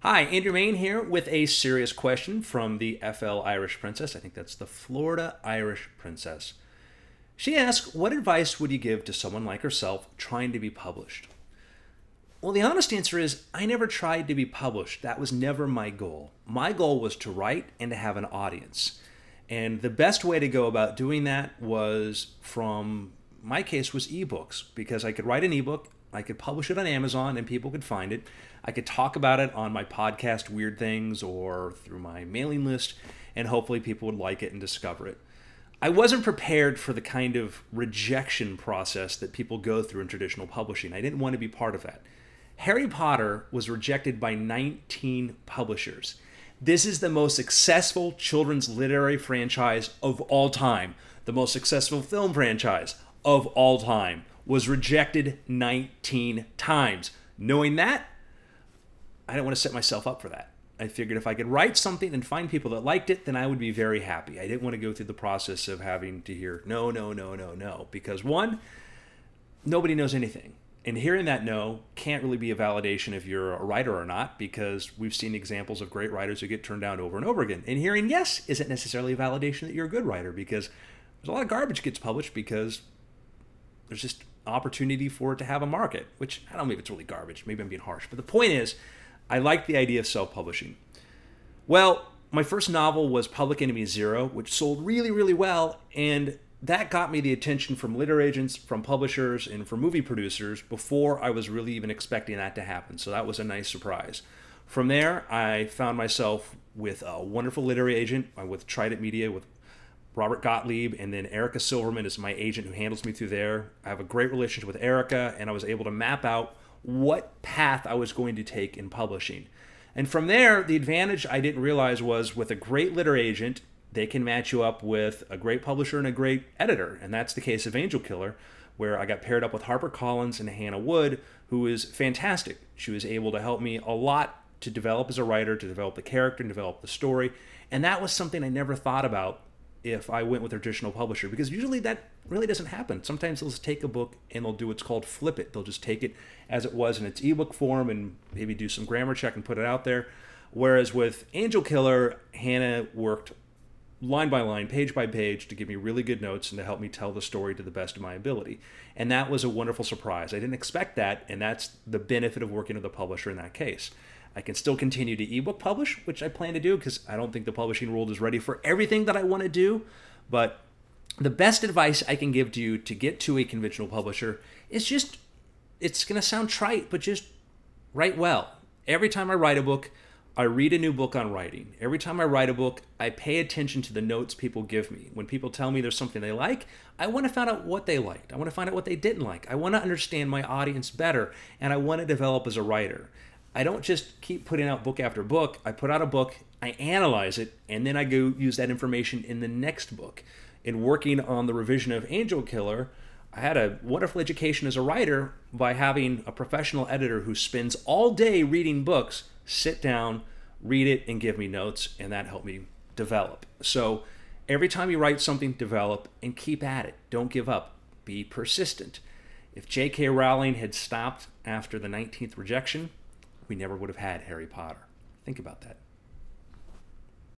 Hi, Andrew Mayne here with a serious question from the FL Irish Princess. I think that's the Florida Irish Princess. She asks, what advice would you give to someone like herself trying to be published? Well, the honest answer is I never tried to be published. That was never my goal. My goal was to write and to have an audience. And the best way to go about doing that was, from my case, was ebooks, because I could write an ebook, I could publish it on Amazon and people could find it. I could talk about it on my podcast, Weird Things, or through my mailing list, and hopefully people would like it and discover it. I wasn't prepared for the kind of rejection process that people go through in traditional publishing. I didn't want to be part of that. Harry Potter was rejected by 19 publishers. This is the most successful children's literary franchise of all time. The most successful film franchise of all time was rejected 19 times. Knowing that, I didn't want to set myself up for that. I figured if I could write something and find people that liked it, then I would be very happy. I didn't want to go through the process of having to hear no, no, no, no, no. Because one, nobody knows anything. And hearing that no can't really be a validation if you're a writer or not, because we've seen examples of great writers who get turned down over and over again. And hearing yes isn't necessarily a validation that you're a good writer, because there's a lot of garbage gets published because there's just opportunity for it to have a market, which I don't know if it's really garbage. Maybe I'm being harsh. But the point is, I like the idea of self-publishing. Well, my first novel was Public Enemy Zero, which sold really, really well, and that got me the attention from literary agents, from publishers, and from movie producers before I was really even expecting that to happen. So that was a nice surprise. From there, I found myself with a wonderful literary agent, with Trident Media, with Robert Gottlieb, and then Erica Silverman is my agent who handles me through there. I have a great relationship with Erica, and I was able to map out what path I was going to take in publishing. And from there, the advantage I didn't realize was with a great literary agent, they can match you up with a great publisher and a great editor. And that's the case of Angel Killer, where I got paired up with HarperCollins and Hannah Wood, who is fantastic. She was able to help me a lot to develop as a writer, to develop the character and develop the story. And that was something I never thought about if I went with a traditional publisher, because usually that really doesn't happen. Sometimes they'll just take a book and they'll do what's called flip it. They'll just take it as it was in its ebook form and maybe do some grammar check and put it out there. Whereas with Angel Killer, Hannah worked line by line, page by page, to give me really good notes and to help me tell the story to the best of my ability. And that was a wonderful surprise. I didn't expect that, and that's the benefit of working with a publisher in that case. I can still continue to ebook publish, which I plan to do because I don't think the publishing world is ready for everything that I want to do. But the best advice I can give to you to get to a conventional publisher is just, it's going to sound trite, but just write well. Every time I write a book, I read a new book on writing. Every time I write a book, I pay attention to the notes people give me. When people tell me there's something they like, I want to find out what they liked. I want to find out what they didn't like. I want to understand my audience better, and I want to develop as a writer. I don't just keep putting out book after book. I put out a book, I analyze it, and then I go use that information in the next book. In working on the revision of Angel Killer, I had a wonderful education as a writer by having a professional editor who spends all day reading books, sit down, read it, and give me notes, and that helped me develop. So every time you write something, develop and keep at it. Don't give up. Be persistent. If J.K. Rowling had stopped after the 19th rejection, we never would have had Harry Potter. Think about that.